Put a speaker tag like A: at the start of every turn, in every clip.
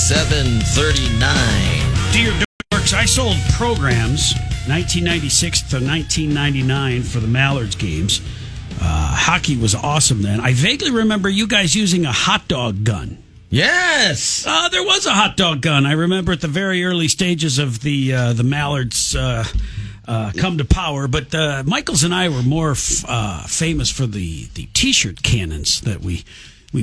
A: 7:39.
B: Dear Dorks, I sold programs 1996 to 1999 for the Mallards games. Hockey was awesome then. I vaguely remember you guys using a hot dog gun.
A: Yes.
B: There was a hot dog gun. I remember at the very early stages of the Mallards come to power. But Michaels and I were more famous for the T-shirt cannons that we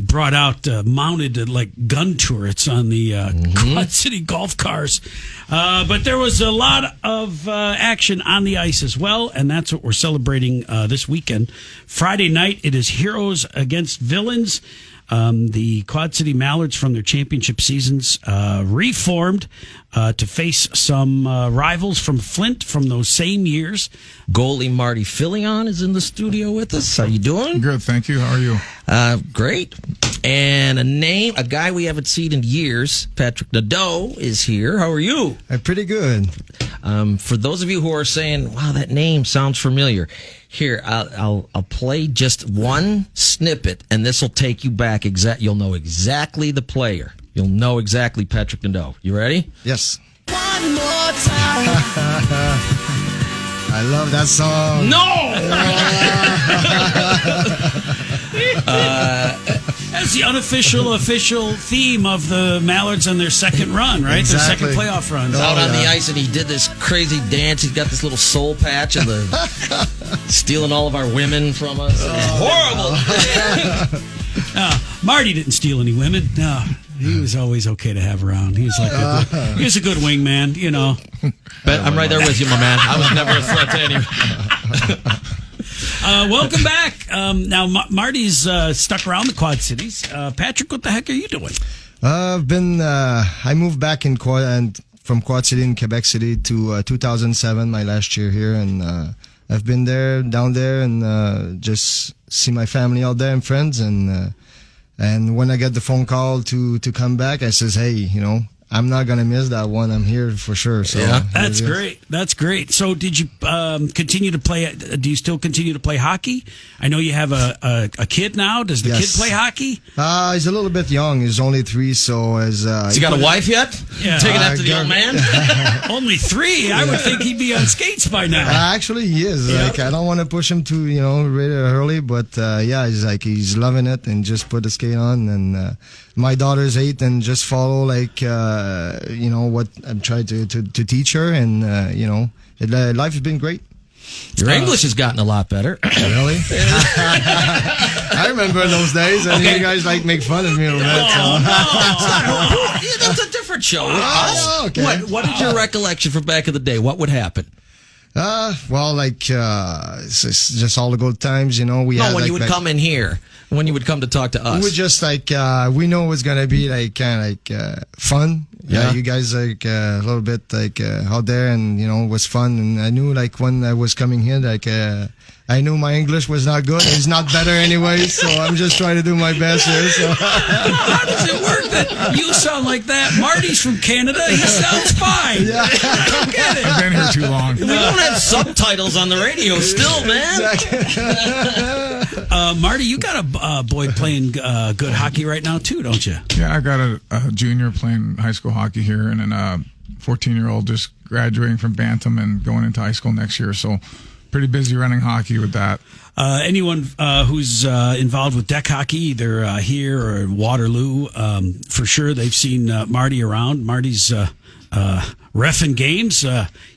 B: brought out mounted like gun turrets on the Quad City golf cars. But there was a lot of action on the ice as well, and that's what we're celebrating this weekend. Friday night, it is Heroes against Villains. The Quad City Mallards from their championship seasons reformed to face some rivals from Flint from those same years.
A: Goalie Marty Fillion is in the studio with us. How you doing?
C: Good, thank you. How are you?
A: Great. And a guy we haven't seen in years, Patrick Nadeau, is here. How are you?
D: I'm pretty good.
A: For those of you who are saying, wow, that name sounds familiar, here, I'll play just one snippet, and this will take you back. You'll know exactly the player. You'll know exactly Patrick Nadeau. You ready?
D: Yes.
A: One more time.
D: I love that song.
A: No!
B: That's the unofficial, official theme of the Mallards on their second run, right?
D: Exactly.
B: Their second playoff run.
A: He's out on the ice, and he did this crazy dance. He's got this little soul patch and stealing all of our women from us. Horrible.
B: Marty didn't steal any women. No, he was always okay to have around. He was like he was a good wingman, you know.
A: But I'm right there with you, my man. I was never a threat to anyone.
B: Welcome back. Now, Marty's stuck around the Quad Cities. Patrick, what the heck are you doing?
D: I moved back from Quad City in Quebec City to 2007, my last year here, and I've been down there, and just see my family out there and friends, and when I get the phone call to come back, I says, hey, I'm not going to miss that one. I'm here for sure. So
A: yeah,
B: that's great. That's great. So did you continue to play? Do you still continue to play hockey? I know you have a kid now. Does the kid play hockey?
D: He's a little bit young. He's only 3, so as
A: has he got a wife yet?
B: Yeah.
A: Taking after the old man?
B: Only 3. I would think he'd be on skates by now.
D: Actually, he is. Yeah. I don't want to push him too, really early, but he's loving it and just put the skate on. And my daughter's 8 and just follow what I'm trying to teach her, and life has been great.
A: Your English has gotten a lot better.
D: Really? I remember those days, and you guys make fun of me a little bit.
A: That's a different show.
D: Okay.
A: What is your recollection from back in the day? What would happen?
D: It's just all the good times, when
A: you would come in here, when you would come to talk to us.
D: We would just we know it's gonna be fun. Yeah, you guys a little bit out there, and it was fun. And I knew when I was coming here, I knew my English was not good. It's not better anyway, so I'm just trying to do my best here. So
B: how does it work that you sound like that? Marty's from Canada. He sounds fine.
D: Yeah.
B: I don't get it.
C: I've been here too long.
A: We don't have subtitles on the radio still, man.
D: Exactly.
B: Marty, you got a boy playing good hockey right now too, don't you?
C: Yeah, I got a junior playing high school hockey here, and then a 14-year-old just graduating from Bantam and going into high school next year. So pretty busy running hockey with that.
B: Anyone who's involved with deck hockey, either here or in Waterloo, for sure they've seen Marty around. Marty's reffing games.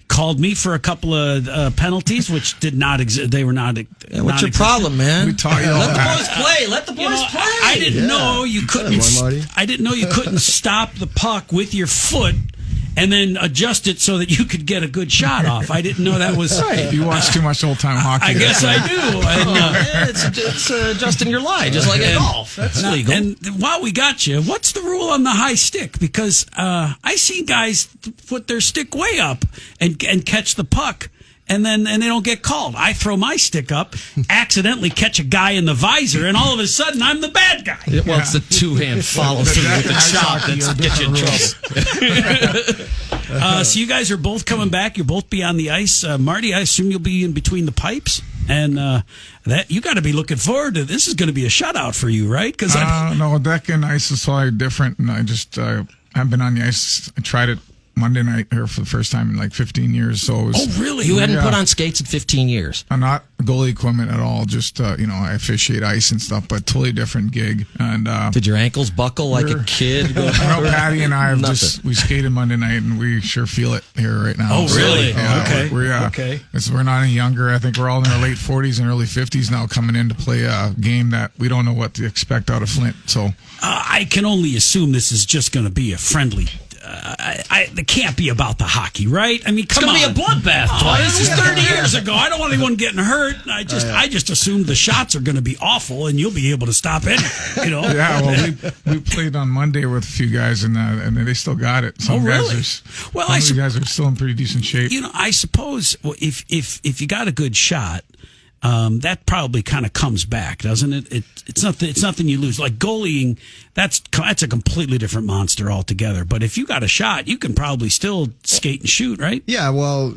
B: Called me for a couple of penalties, which did not exist. They were not.
A: What's your problem, man?
C: We taught you all
A: Let
C: that.
A: the boys play. Let the boys play.
B: I didn't know you couldn't. I didn't know you couldn't stop the puck with your foot and then adjust it so that you could get a good shot off. I didn't know that was right.
C: You watch too much old-time hockey.
B: I guess I do. And,
A: it's adjusting your lie, just like in golf. That's legal.
B: And while we got you, what's the rule on the high stick? Because I see guys put their stick way up and catch the puck, and then they don't get called. I throw my stick up, accidentally catch a guy in the visor, and all of a sudden I'm the bad guy.
A: Well, it's the two-hand follow-through with the chop that gets you in trouble.
B: So you guys are both coming back. You'll both be on the ice. Marty, I assume you'll be in between the pipes. And that you got to be looking forward to. This is going to be a shutout for you, right? Because
C: no, deck and ice is slightly different, and I haven't been on the ice. I tried it Monday night here for the first time in like 15 years. So it was,
B: Oh, really?
A: You hadn't put on skates in 15 years.
C: I'm not goalie equipment at all. Just I officiate ice and stuff, but totally different gig. And
A: Did your ankles buckle like a kid?
C: I know Patty and I we skated Monday night, and we sure feel it here right now.
B: Oh, really? Okay.
C: Okay. We're not any younger. I think we're all in our late 40s and early 50s now, coming in to play a game that we don't know what to expect out of Flint. So
B: I can only assume this is just going to be a friendly. It can't be about the hockey, right? I mean, come on.
A: It's going to be a bloodbath.
B: This is 30 years ago. I don't want anyone getting hurt. I just assumed the shots are going to be awful, and you'll be able to stop it.
C: Yeah, well, we played on Monday with a few guys, and they still got it. Some
B: really?
C: Guys guys are still in pretty decent shape.
B: I suppose if you got a good shot, that probably kind of comes back, doesn't it? It's nothing you lose. Like goalieing, that's a completely different monster altogether. But if you got a shot, you can probably still skate and shoot, right?
D: Yeah, well,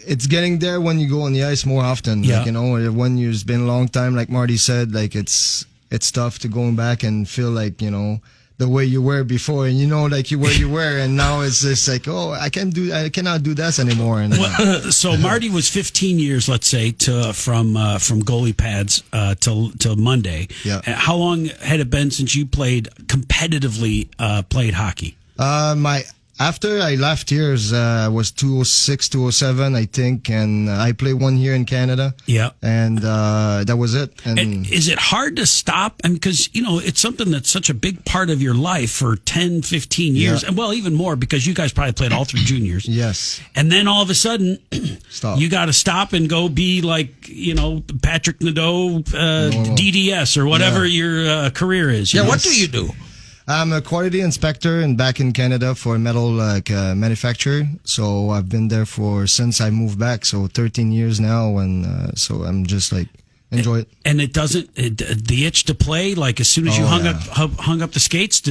D: it's getting there when you go on the ice more often.
B: Yeah.
D: Like, when it's been a long time, like Marty said, like it's tough to go back and feel like, the way you were before, and like where you were, and now it's just like, oh, I cannot do this anymore. And
B: so Marty was 15 years, let's say, from goalie pads till Monday.
D: Yeah.
B: How long had it been since you played competitively played hockey?
D: After I left here, was 2006, 2007, I think, and I played 1 year in Canada.
B: Yeah.
D: And that was it.
B: And is it hard to stop? I mean, because, it's something that's such a big part of your life for 10, 15 years.
D: Yeah.
B: And, well, even more, because you guys probably played all through juniors.
D: Yes.
B: And then all of a sudden,
D: Stop.
B: You got to stop and go be like, Patrick Nadeau, DDS, or whatever your career is.
A: Yeah, what do you do?
D: I'm a quality inspector back in Canada for a metal manufacturer. So I've been there since I moved back. So 13 years now, and so I'm just like enjoy it.
B: And the itch to play, like as soon as you hung up the skates,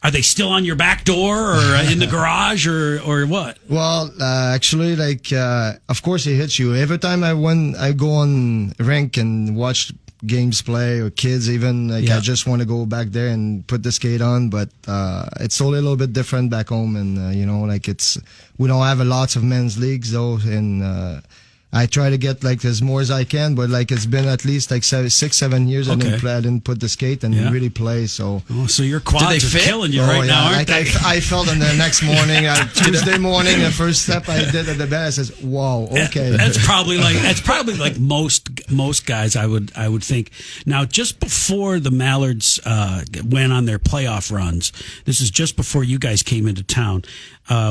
B: are they still on your back door or in the garage or what?
D: Well, actually, of course it hits you every time I go on rink and watch games play or kids even I just want to go back there and put the skate on, but it's a little bit different back home, and we don't have lots of men's leagues though, and I try to get as more as I can, but it's been at least 6-7 years I didn't put the skate and really play. So
B: your quads are killing you right now, aren't they?
D: I felt on the next morning, Tuesday morning, the first step I did at the bed, I says, "Wow, okay."
B: That's probably like most guys. I would think. Now, just before the Mallards went on their playoff runs, this is just before you guys came into town.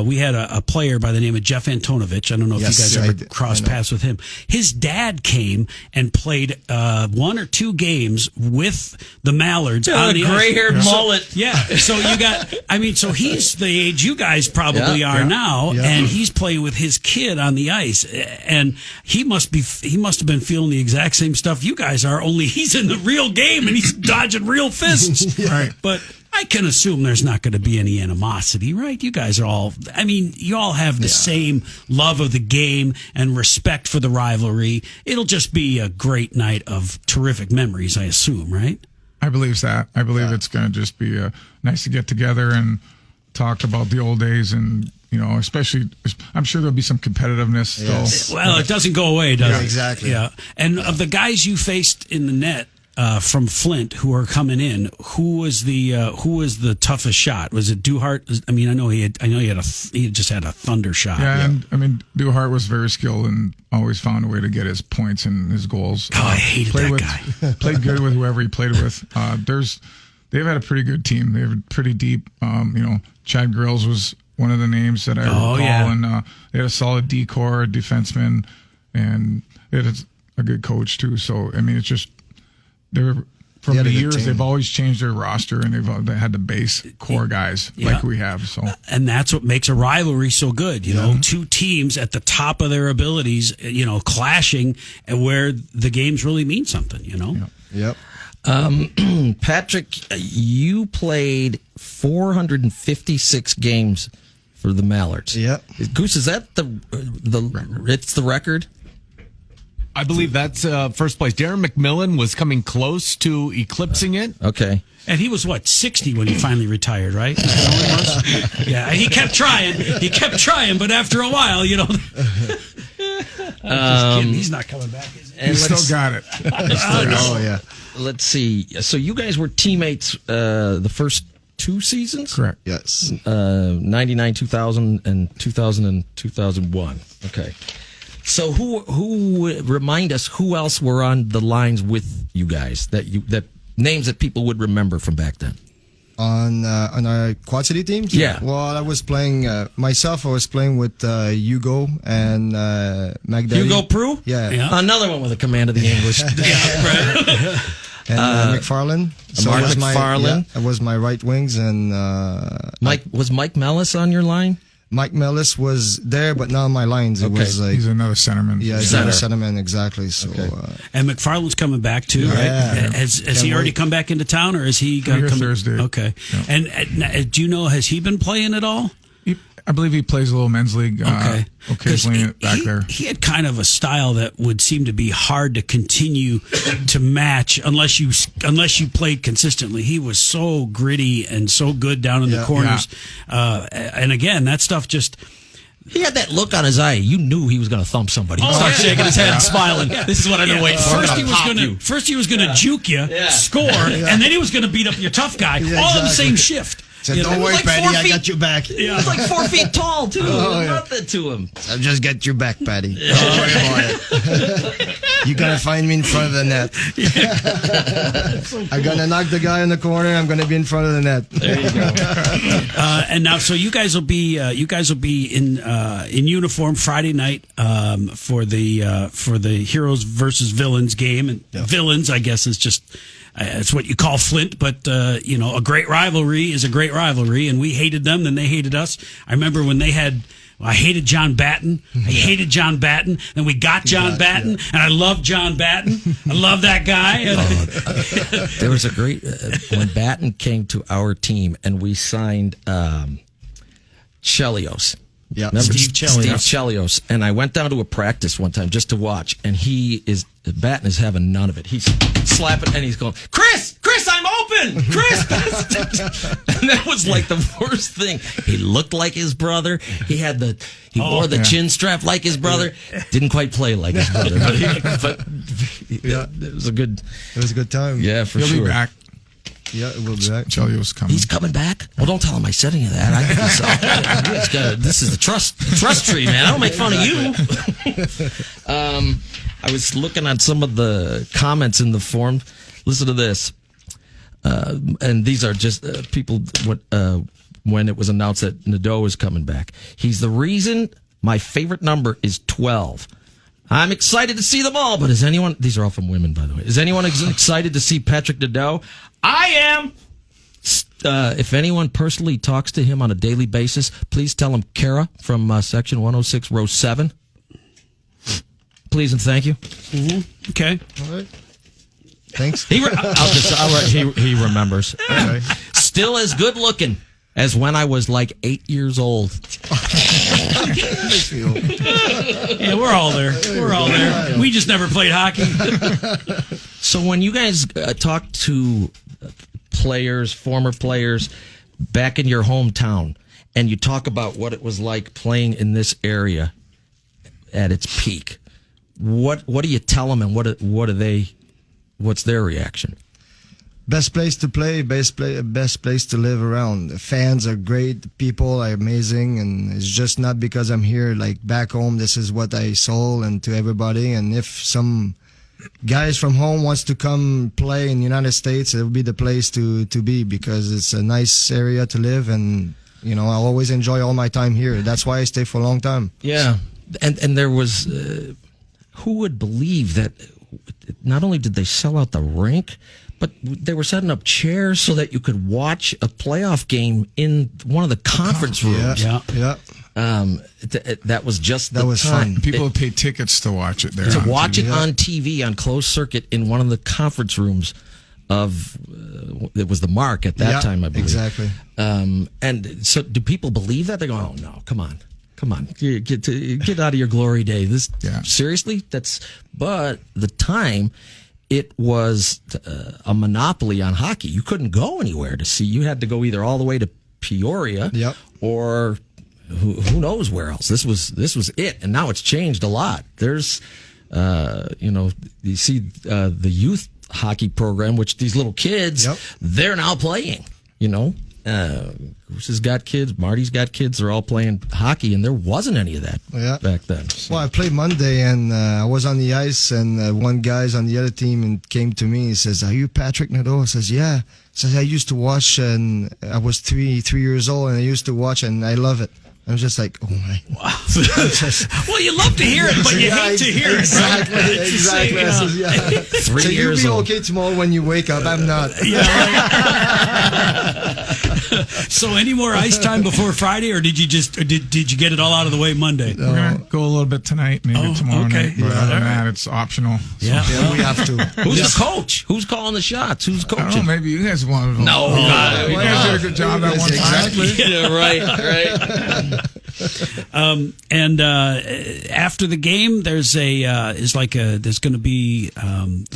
B: We had a player by the name of Jeff Antonovich. I don't know if you guys ever crossed paths with him. His dad came and played 1 or 2 games with the Mallards. On the
A: gray-haired mullet.
B: So you got, so he's the age you guys probably are now, and he's playing with his kid on the ice, and he must have been feeling the exact same stuff you guys are, only he's in the real game and he's dodging real fists.
C: Right.
B: But I can assume there's not going to be any animosity, right? You guys are you all have the same love of the game and respect for the rivalry. It'll just be a great night of terrific memories, I assume, right?
C: I believe that. I believe it's going to just be nice to get together and talk about the old days, and especially, I'm sure there'll be some competitiveness still.
B: Well, it doesn't go away, does it?
D: Exactly.
B: Yeah. And of the guys you faced in the net, from Flint who are coming in, who was the toughest shot? Was it Duhart? I know he just had a thunder shot.
C: Yeah, and Duhart was very skilled and always found a way to get his points and his goals.
B: Oh, I hated that guy.
C: Played good with whoever he played with. They've had a pretty good team. They were pretty deep. Chad Grills was one of the names that I recall, and they had a solid D-core, defenseman, and they had a good coach too. So it's just. From the years, they've always changed their roster, and they had the base core guys like we have. So,
B: and that's what makes a rivalry so good. Two teams at the top of their abilities, clashing, and where the games really mean something.
D: Yep.
A: Patrick, you played 456 games for the Mallards.
D: Yep.
A: Goose, is that it's the record?
E: I believe that's first place. Darren McMillan was coming close to eclipsing it.
A: Okay.
B: And he was, 60 when he finally retired, right? Yeah, he kept trying. But after a while, just kidding. He's not coming back, is he?
C: He still got it.
D: Oh, yeah.
A: Let's see. So you guys were teammates the first 2 seasons?
C: Correct.
D: Yes.
A: 99, 2000, and 2000 and 2001. Okay. So who remind us who else were on the lines with you guys that names that people would remember from back then?
D: On our Quad City team?
A: Yeah.
D: Well, I was playing myself. I was playing with Hugo and Magdalene.
A: Hugo Prue?
D: Yeah.
A: Another one with a command of the English.
B: Yeah, right.
D: And McFarlane.
A: Mark McFarlane.
D: That was my right wings. And
A: Was Mike Mellis on your line?
D: Mike Mellis was there, but not on my lines. It was like,
C: he's another centerman.
D: Yeah, he's another centerman, exactly. So,
B: and McFarlane's coming back too, right?
D: Yeah.
B: Has he already come back into town, or is he going to come
C: Thursday?
B: Okay.
C: Yeah.
B: And do you know, has he been playing at all?
C: I believe he plays a little men's league occasionally back there.
B: He had kind of a style that would seem to be hard to continue to match unless you played consistently. He was so gritty and so good down in the corners. Yeah. And again, that stuff just...
A: He had that look on his eye. You knew he was going to thump somebody. He started shaking his head and smiling. This is what I've been waiting for.
B: First he was going to juke you, score, and then he was going to beat up your tough guy, all in the same shift.
D: Said, don't worry, Patty, I got your back.
A: Yeah. He was like 4 feet tall, too. Nothing to him.
D: I'll just get your back, Patty. Don't worry about it. You got to find me in front of the net. So cool. I'm going to knock the guy in the corner. I'm going to be in front of the net.
A: There you go.
B: And now, so you guys will be in uniform Friday night for the heroes versus villains game. And villains, I guess, is just... it's what you call Flint, but a great rivalry is a great rivalry, and we hated them, then they hated us. I remember when they had. I hated John Batten. Then we got John Batten, and I loved John Batten. I love that guy.
A: There was a great when Batten came to our team, and we signed Chelios.
D: Yeah,
A: remember Steve Chelios. And I went down to a practice one time just to watch, and Batten is having none of it. He's slapping, and he's going, Chris, I'm open! Chris! And that was like the worst thing. He looked like his brother. He wore the chin strap like his brother. Didn't quite play like his brother, but it was a good time. Yeah, for
C: He'll
A: sure.
C: Be back.
D: Yeah, it will be back.
C: Chelio's coming.
A: He's coming back? Well, don't tell him I said any of that. I think this is the trust tree, man. I don't make fun of you. I was looking at some of the comments in the forum. Listen to this. And these are just people when it was announced that Nadeau was coming back. He's the reason my favorite number is 12. I'm excited to see them all, but is anyone... These are all from women, by the way. Is anyone excited to see Patrick Nadeau? I am! If anyone personally talks to him on a daily basis, please tell him Kara from Section 106, Row 7. Please and thank you.
B: Mm-hmm. Okay.
D: All right. Thanks.
A: He remembers.
D: Okay.
A: Still as good looking as when I was like 8 years old.
B: Yeah, we're all there. We just never played hockey.
A: So when you guys talk to former players back in your hometown, and you talk about what it was like playing in this area at its peak, what do you tell them, and what's their reaction?
D: Best place to play, best place to live around. The fans are great, the people are amazing, and it's just not because I'm here. Like back home, this is what I sold and to everybody. And if some guys from home wants to come play in the United States, it will be the place to be, because it's a nice area to live, and I always enjoy all my time here. That's why I stay for a long time.
A: Yeah, and there was who would believe that not only did they sell out the rink, but they were setting up chairs so that you could watch a playoff game in one of the conference rooms.
D: Yeah.
A: That was just
D: that was
A: time.
D: fun.
C: People would pay tickets to watch it there.
A: To watch it on TV on closed circuit in one of the conference rooms of it was the Mark at that time, I believe.
D: Exactly.
A: And so, do people believe that? They go, "Oh no, come on, get out of your glory day." Seriously, but the time it was a monopoly on hockey. You couldn't go anywhere to see. You had to go either all the way to Peoria or who knows where else. This was it, and now it's changed a lot. There's, you see the youth hockey program, which these little kids, they're now playing. Bruce has got kids, Marty's got kids. They're all playing hockey, and there wasn't any of that back then. So.
D: Well, I played Monday, and I was on the ice, and one guy's on the other team and came to me. He says, "Are you Patrick Nadeau?" I says, "Yeah." He says, "I used to watch, and I was three years old, and I used to watch, and I love it." I was just like, "Oh my!"
B: Wow. Well, you love to hear it, but you hate to hear it.
D: Exactly.
B: Right?
D: I says, yeah.
A: 3
D: so
A: years
D: you'll be
A: old.
D: okay tomorrow when you wake up. I'm not.
B: So, any more ice time before Friday, or did you did you get it all out of the way Monday?
C: We're gonna go a little bit tonight, maybe tomorrow night. But other than that, it's optional. So.
D: Yeah, we have to.
A: Who's the coach? Who's calling the shots? Who's coaching?
C: I don't know, maybe you guys wanted to.
A: No,
C: you guys did a good job that one time.
A: Yeah, right.
B: And after the game, there's there's going to be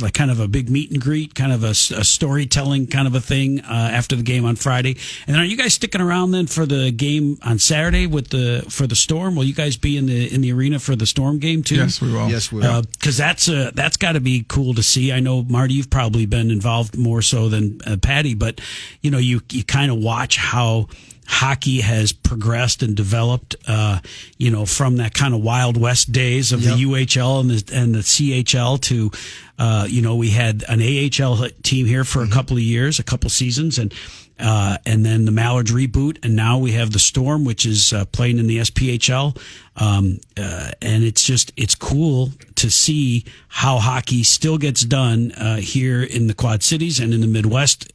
B: like kind of a big meet and greet, kind of a storytelling kind of a thing after the game on Friday. And then are you guys sticking around then for the game on Saturday for the Storm? Will you guys be in the arena for the Storm game too?
C: Yes, we will.
D: Yes, we will.
B: Because that's got to be cool to see. I know, Marty, you've probably been involved more so than Patty, but you kind of watch how hockey has progressed and developed, from that kind of Wild West days of the UHL and the CHL to, we had an AHL team here for a couple seasons, and then the Mallards reboot, and now we have the Storm, which is playing in the SPHL, and it's cool to see how hockey still gets done here in the Quad Cities and in the Midwest.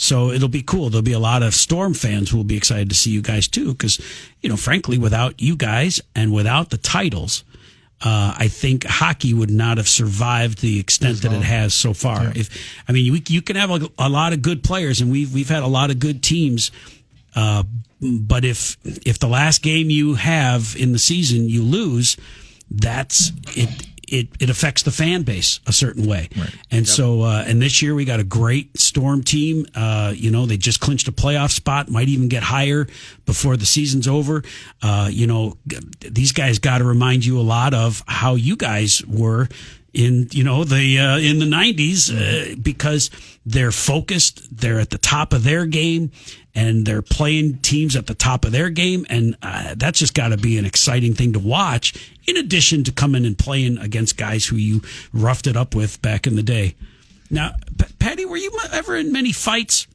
B: So it'll be cool. There'll be a lot of Storm fans who will be excited to see you guys too, because frankly, without you guys and without the titles, I think hockey would not have survived the extent that it has so far. Yeah. You can have a lot of good players, and we've had a lot of good teams. But if the last game you have in the season you lose, that's it. It affects the fan base a certain way. Right. And so, and this year we got a great Storm team. They just clinched a playoff spot, might even get higher before the season's over. These guys got to remind you a lot of how you guys were in the 90s, because they're focused, they're at the top of their game, and they're playing teams at the top of their game, and that's just got to be an exciting thing to watch, in addition to coming and playing against guys who you roughed it up with back in the day. Now, Patty, were you ever in many fights?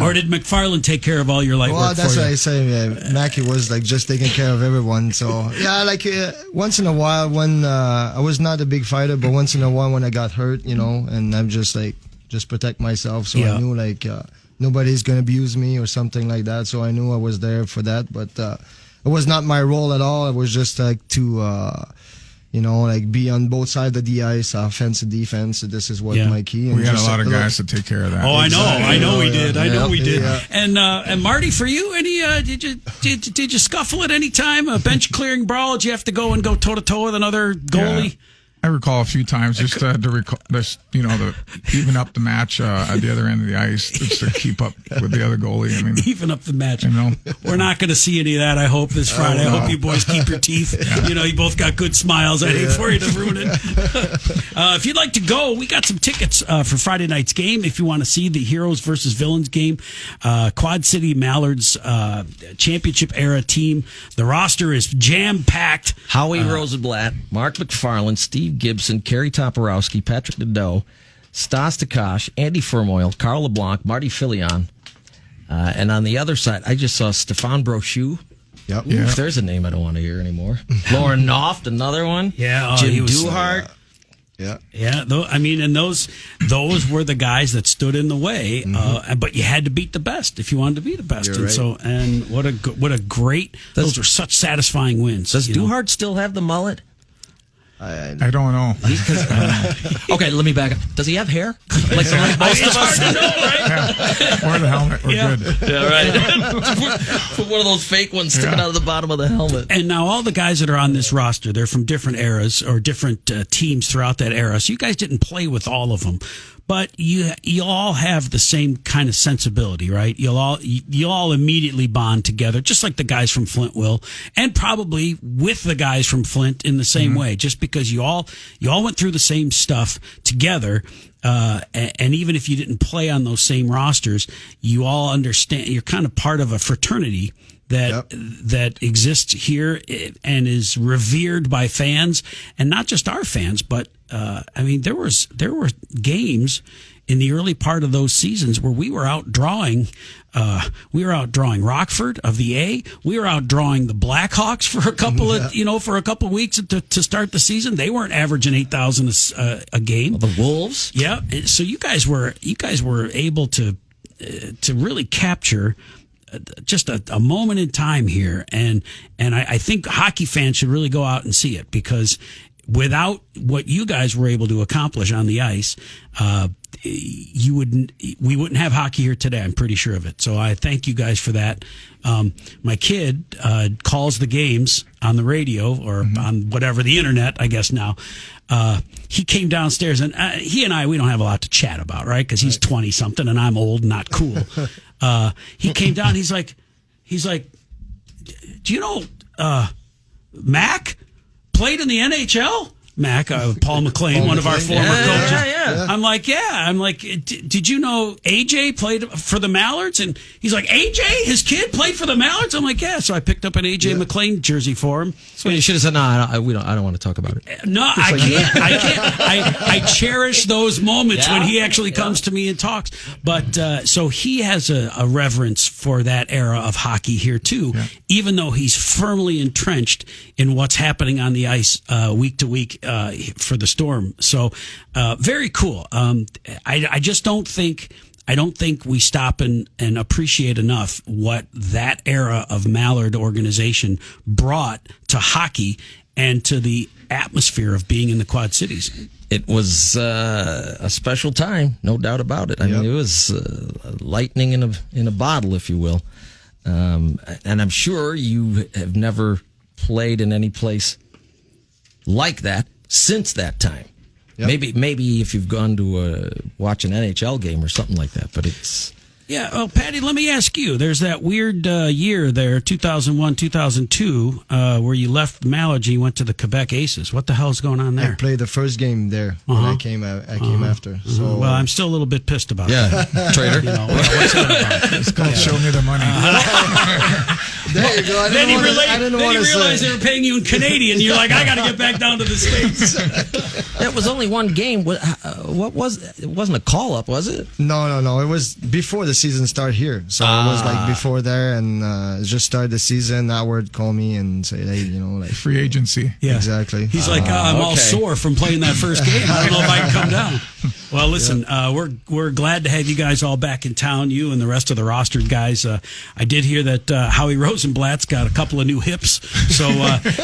B: Or did McFarland take care of all your light work for you?
D: Well, that's what I say. Mackie was just taking care of everyone. So yeah, once in a while when I was not a big fighter, but once in a while when I got hurt, and I'm just protect myself. So I knew nobody's gonna abuse me or something like that. So I knew I was there for that. But it was not my role at all. It was just to be on both sides of the ice, offense and defense. This is what my key. And
C: we had a lot of guys to take care of that.
B: Oh, I know we did. I know we did.
D: Yeah.
B: And Marty, for you, any did you scuffle at any time? A bench clearing brawl? Did you have to go toe to toe with another goalie?
C: Yeah. I recall a few times just to even up the match at the other end of the ice, just to keep up with the other goalie.
B: Even up the match. We're not going to see any of that, I hope, this Friday. I hope you boys keep your teeth. Yeah. You both got good smiles. I hate for you to ruin it. If you'd like to go, we got some tickets for Friday night's game. If you want to see the Heroes versus Villains game, Quad City Mallards championship era team. The roster is jam-packed.
A: Howie Rosenblatt, Mark McFarland, Steve Gibson, Kerry Toporowski, Patrick Nadeau, Stas Takash, Andy Fermoil, Carl LeBlanc, Marty Fillion. And on the other side, I just saw Stefan Brochu.
D: Yep.
A: Ooh, if there's a name I don't want to hear anymore. Lauren Noft, another one.
B: Yeah.
A: Jim Duhart.
D: Yeah.
B: And those were the guys that stood in the way. But you had to beat the best if you wanted to be the best.
D: You're right.
B: And what a great. Those were such satisfying wins.
A: Does Duhart still have the mullet?
C: I don't know.
A: Okay, let me back up. Does he have hair? Like most of us?
B: Hard to know, right?
C: Yeah. Or the helmet. We're good.
A: Yeah, right. Put one of those fake ones sticking out of the bottom of the helmet.
B: And now all the guys that are on this roster, they're from different eras or different teams throughout that era. So you guys didn't play with all of them. But you all have the same kind of sensibility, right? You all immediately bond together, just like the guys from Flint will, and probably with the guys from Flint in the same way, just because you all went through the same stuff together. And even if you didn't play on those same rosters, you all understand you're kind of part of a fraternity that exists here and is revered by fans, and not just our fans, but I mean, there were games in the early part of those seasons where we were outdrawing Rockford of the A. We were outdrawing the Blackhawks for a couple of weeks to start the season. They weren't averaging 8,000 a game.
A: The Wolves.
B: Yeah. So you guys were able to really capture just a moment in time here, and I think hockey fans should really go out and see it, because without what you guys were able to accomplish on the ice, we wouldn't have hockey here today. I'm pretty sure of it. So I thank you guys for that. My kid calls the games on the radio or on whatever, the internet, I guess now. He came downstairs, and we don't have a lot to chat about, right? Because he's 20 something and I'm old and not cool. He came down. He's like, do you know Mac played in the NHL? Mac, Paul McLean, one of our former coaches.
A: Yeah.
B: I'm like, did you know AJ played for the Mallards? And he's like, AJ, his kid played for the Mallards? I'm like, yeah. So I picked up an AJ McLean jersey for him.
A: So you should have said, no, I don't want to talk about it.
B: No, I can't. I cherish those moments when he actually comes to me and talks. But so he has a reverence for that era of hockey here too, even though he's firmly entrenched in what's happening on the ice week to week for the Storm. So very cool. I just don't think we stop and appreciate enough what that era of Mallard organization brought to hockey and to the atmosphere of being in the Quad Cities.
A: It was a special time, no doubt about it. I mean, it was lightning in a bottle, if you will. And I'm sure you have never played in any place like that since that time. Yep. Maybe if you've gone to watch an NHL game or something like that, but it's...
B: Yeah, well, Patty, let me ask you. There's that weird year there, 2001, 2002, where you left Mallards and you went to the Quebec Aces. What the hell's going on there?
D: I played the first game there when I came after. So,
B: well, I'm still a little bit pissed about that.
A: Yeah, traitor.
B: What's that about?
C: It's called Show Me the Money.
D: There you go.
B: Then he realized they were paying you in Canadian. You're like, I got to get back down to the States.
A: That was only one game. What was it? Wasn't a call-up, was it?
D: No. It was before the season started here. So it was like before there, and just started the season. Howard called me and said, hey, like...
C: Free agency.
B: Yeah.
D: Exactly.
B: He's like, I'm all sore from playing that first game. I don't know if I can come down. Well, listen, we're glad to have you guys all back in town, you and the rest of the rostered guys. I did hear that Howie Rosenblatt's got a couple of new hips, so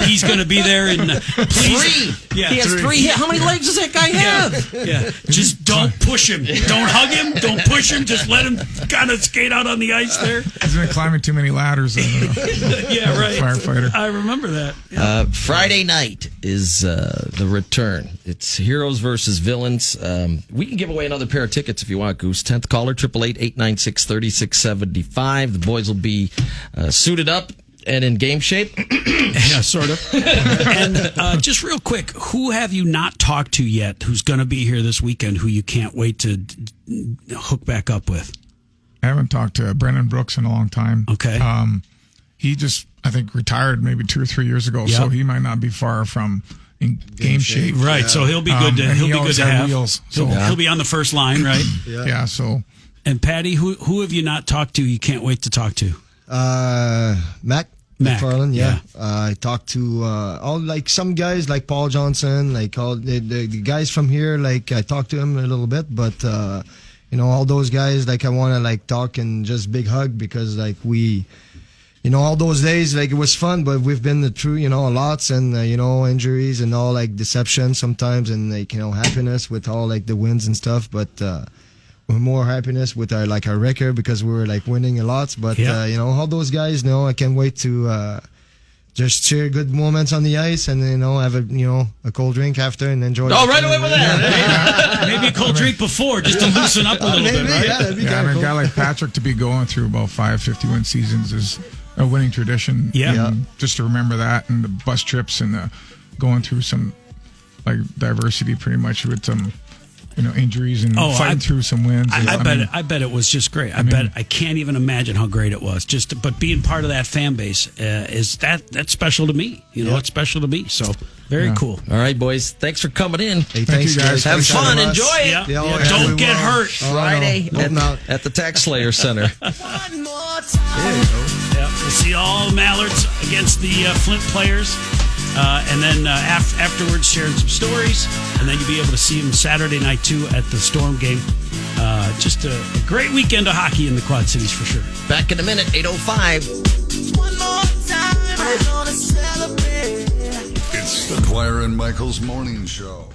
B: he's going to be there in...
A: Three! Yeah, he has three. How many legs does that guy have?
B: Yeah. Just don't push him. Don't hug him. Don't push him. Just let him kind of skate out on the ice there.
C: He's been climbing too many ladders.
B: Yeah, right.
C: Firefighter.
B: I remember that. Yeah.
A: Friday night is the return. It's heroes versus villains. We can give away another pair of tickets if you want, Goose. 10th caller, 888-896-3675. The boys will be suited up and in game shape.
B: Yeah, sort of. And just real quick, who have you not talked to yet who's going to be here this weekend who you can't wait to hook back up with?
C: I haven't talked to Brennan Brooks in a long time.
B: Okay.
C: He just, I think, retired maybe 2 or 3 years ago, so he might not be far from in game shape.
B: Right, so he'll be good to have.
C: Wheels, so.
B: He'll be on the first line, right?
C: Yeah, so.
B: And Patty, who have you not talked to you can't wait to talk to?
D: Mac McFarland,
B: yeah.
D: I talked to all some guys like Paul Johnson, like all the guys from here. Like I talked to him a little bit, but all those guys, like I want to talk and just big hug because we all those days, like, it was fun, but we've been through, a lots and, injuries and all, like, deception sometimes and, like, happiness with all, like, the wins and stuff. But, we're more happiness with our record because we were, like, winning a lot. But, all those guys, I can't wait to, just share good moments on the ice and, have a cold drink after and enjoy.
A: Oh, right away with that.
B: Maybe a cold drink before just to loosen up a little bit, right?
D: Yeah, that'd be kinda
C: a
D: cool.
C: guy like Patrick to be going through about 5 51 seasons is a winning tradition.
B: Yeah.
C: And just to remember that and the bus trips and the going through some like diversity pretty much with some injuries and fighting through some wins.
B: I bet it was just great. I can't even imagine how great it was. But being part of that fan base that's special to me. It's special to me. So very cool.
A: All right, boys. Thanks for coming in.
D: Hey, thanks,
C: you, guys.
A: Have
D: Thanks
A: fun.
D: very much.
A: Enjoy it.
B: Yeah. Don't get hurt.
A: Friday at the Tax Slayer Center.
E: One more time.
B: Yeah, we'll see all Mallards against the Flint players. And then afterwards, sharing some stories. And then you'll be able to see them Saturday night, too, at the Storm game. Just a great weekend of hockey in the Quad Cities, for sure.
A: Back in a minute, 8:05.
E: One more time. We're gonna celebrate.
F: It's the Dwyer and Michaels Morning Show.